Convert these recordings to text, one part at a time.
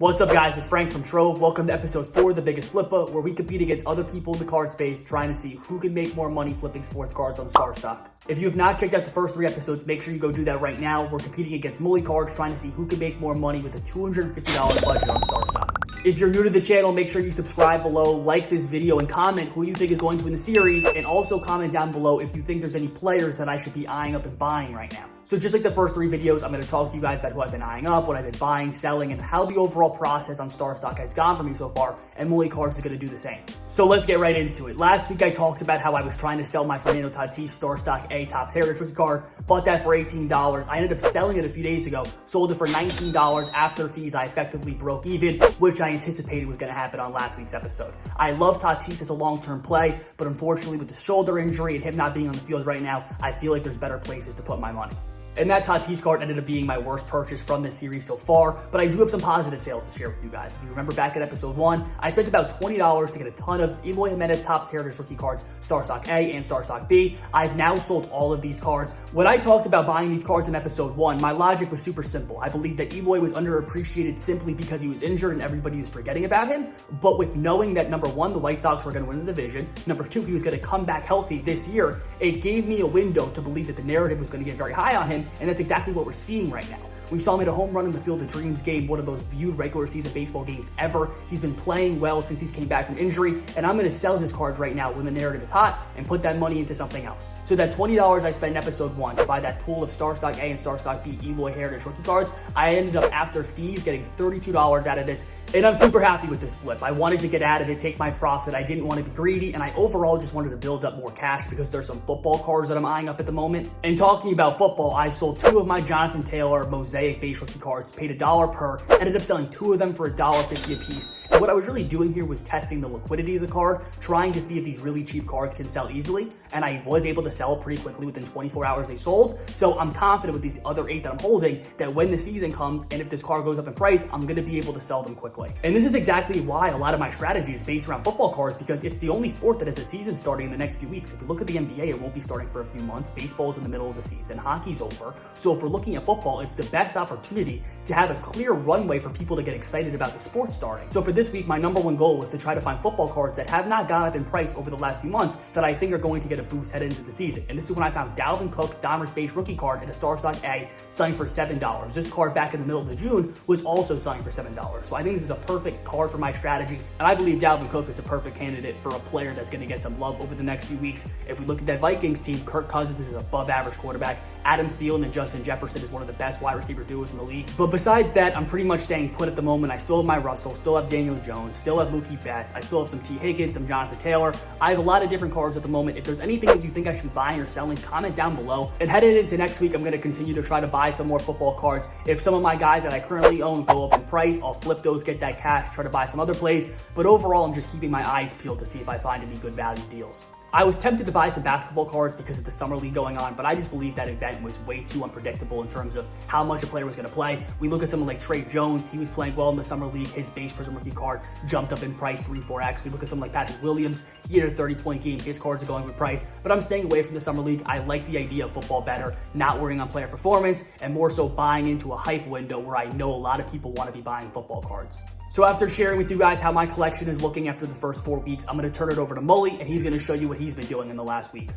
What's up, guys? It's Frank from Trove. Welcome to episode 4 of The Biggest Flippa, where we compete against other people in the card space trying to see who can make more money flipping sports cards on StarStock. If you have not checked out the first 3 episodes, make sure you go do that right now. We're competing against Mully cards trying to see who can make more money with a $250 budget on StarStock. If you're new to the channel, make sure you subscribe below, like this video, and comment who you think is going to win the series, and also comment down below if you think there's any players that I should be eyeing up and buying right now. So just like the first 3 videos, I'm going to talk to you guys about who I've been eyeing up, what I've been buying, selling, and how the overall process on StarStock has gone for me so far, and Mully Cards is going to do the same. So let's get right into it. Last week I talked about how I was trying to sell my Fernando Tatis StarStock A Topps Heritage rookie card, bought that for $18. I ended up selling it a few days ago, sold it for $19 after fees. I effectively broke even, which I anticipated was going to happen on last week's episode. I love Tatis as a long-term play, but unfortunately with the shoulder injury and him not being on the field right now, I feel like there's better places to put my money. And that Tatis card ended up being my worst purchase from this series so far, but I do have some positive sales to share with you guys. If you remember back at episode 1, I spent about $20 to get a ton of Eloy Jimenez Topps Heritage rookie cards, StarStock A and StarStock B. I've now sold all of these cards. When I talked about buying these cards in episode 1, my logic was super simple. I believed that Eloy was underappreciated simply because he was injured and everybody was forgetting about him. But with knowing that number 1, the White Sox were going to win the division, number 2, he was going to come back healthy this year, it gave me a window to believe that the narrative was going to get very high on him, and that's exactly what we're seeing right now. We saw him hit a home run in the Field of Dreams game, one of the most viewed regular season baseball games ever. He's been playing well since he's came back from injury, and I'm going to sell his cards right now when the narrative is hot and put that money into something else. So that $20 I spent in episode 1 to buy that pool of StarStock A and StarStock B Eloy Heritage rookie cards, I ended up after fees getting $32 out of this, and I'm super happy with this flip. I wanted to get out of it, take my profit. I didn't want to be greedy, and I overall just wanted to build up more cash because there's some football cards that I'm eyeing up at the moment. And talking about football, I sold 2 of my Jonathan Taylor Mosaic base rookie cards, paid $1 per, ended up selling 2 of them for $1.50 a piece. And what I was really doing here was testing the liquidity of the card, trying to see if these really cheap cards can sell easily, and I was able to sell pretty quickly. Within 24 hours they sold. So I'm confident with these other 8 that I'm holding that when the season comes and if this card goes up in price, I'm going to be able to sell them quickly. And this is exactly why a lot of my strategy is based around football cards, because it's the only sport that has a season starting in the next few weeks. If you look at the NBA, it won't be starting for a few months. Baseball's in the middle of the season. Hockey's over. So if we're looking at football, it's the best opportunity to have a clear runway for people to get excited about the sport starting. So for this week, my number 1 goal was to try to find football cards that have not gone up in price over the last few months that I think are going to get a boost headed into the season. And this is when I found Dalvin Cook's Donruss base rookie card in a StarStock A selling for $7. This card back in the middle of June was also selling for $7. So I think this is a perfect card for my strategy. And I believe Dalvin Cook is a perfect candidate for a player that's going to get some love over the next few weeks. If we look at that Vikings team, Kirk Cousins is an above average quarterback. Adam Thielen and Justin Jefferson is one of the best wide receiver duos in the league. But besides that, I'm pretty much staying put at the moment. I still have my Russell, still have Daniel Jones, still have Mookie Betts. I still have some T. Higgins, some Jonathan Taylor. I have a lot of different cards at the moment. If there's anything that you think I should be buying or selling, comment down below. And headed into next week, I'm going to continue to try to buy some more football cards. If some of my guys that I currently own go up in price, I'll flip those, get that cash, try to buy some other plays. But overall, I'm just keeping my eyes peeled to see if I find any good value deals. I was tempted to buy some basketball cards because of the summer league going on, but I just believe that event was way too unpredictable in terms of how much a player was going to play. We look at someone like Trey Jones. He was playing well in the summer league. His base Prism rookie card jumped up in price 3-4x. We look at someone like Patrick Williams. He had a 30-point game. His cards are going with price, but I'm staying away from the summer league. I like the idea of football better, not worrying on player performance, and more so buying into a hype window where I know a lot of people want to be buying football cards. So after sharing with you guys how my collection is looking after the first 4 weeks, I'm going to turn it over to Mully, and he's going to show you what he's been doing in the last week.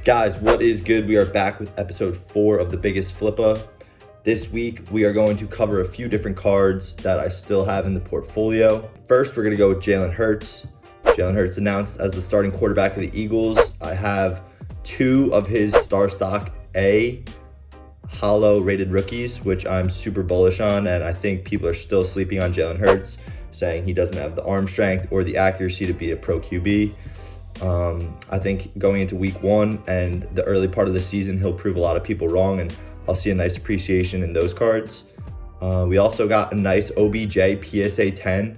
Guys, what is good? We are back with episode 4 of The Biggest Flippa. This week, we are going to cover a few different cards that I still have in the portfolio. First, we're going to go with Jalen Hurts. Jalen Hurts announced as the starting quarterback of the Eagles. I have 2 of his StarStock A hollow rated rookies, which I'm super bullish on, and I think people are still sleeping on Jalen Hurts, saying he doesn't have the arm strength or the accuracy to be a pro QB. I think going into week 1 and the early part of the season, he'll prove a lot of people wrong, and I'll see a nice appreciation in those cards. We also got a nice OBJ PSA 10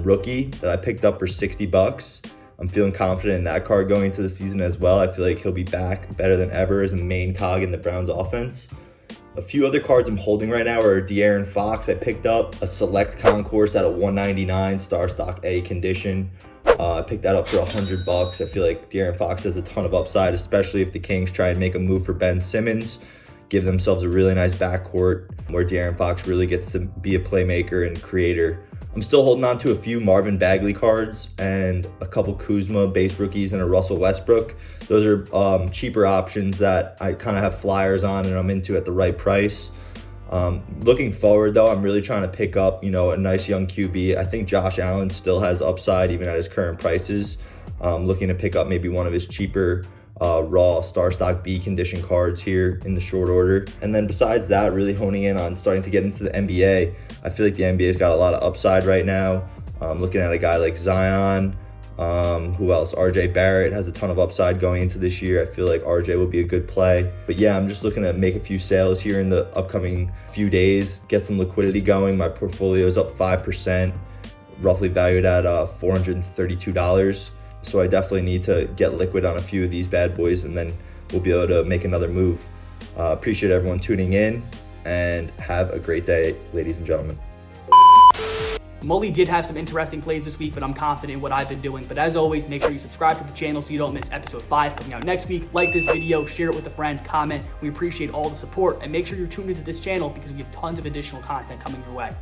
rookie that I picked up for $60. I'm feeling confident in that card going into the season as well. I feel like he'll be back better than ever as a main cog in the Browns offense. A few other cards I'm holding right now are De'Aaron Fox. I picked up a select concourse at a 199 StarStock A condition. I picked that up for $100. I feel like De'Aaron Fox has a ton of upside, especially if the Kings try and make a move for Ben Simmons. give themselves a really nice backcourt where De'Aaron Fox really gets to be a playmaker and creator. I'm still holding on to a few Marvin Bagley cards and a couple Kuzma base rookies and a Russell Westbrook. Those are cheaper options that I kind of have flyers on and I'm into at the right price. Looking forward though, I'm really trying to pick up, a nice young QB. I think Josh Allen still has upside even at his current prices. Looking to pick up maybe one of his cheaper raw StarStock B condition cards here in the short order. And then besides that, really honing in on starting to get into the NBA. I feel like the NBA's got a lot of upside right now. Looking at a guy like Zion, who else? RJ Barrett has a ton of upside going into this year. I feel like RJ will be a good play. But yeah, I'm just looking to make a few sales here in the upcoming few days, get some liquidity going. My portfolio is up 5%, roughly valued at $432. So I definitely need to get liquid on a few of these bad boys, and then we'll be able to make another move. Appreciate everyone tuning in, and have a great day, ladies and gentlemen. Mully did have some interesting plays this week, but I'm confident in what I've been doing. But as always, make sure you subscribe to the channel so you don't miss episode 5 coming out next week. Like this video, share it with a friend, comment. We appreciate all the support, and make sure you're tuned into this channel because we have tons of additional content coming your way.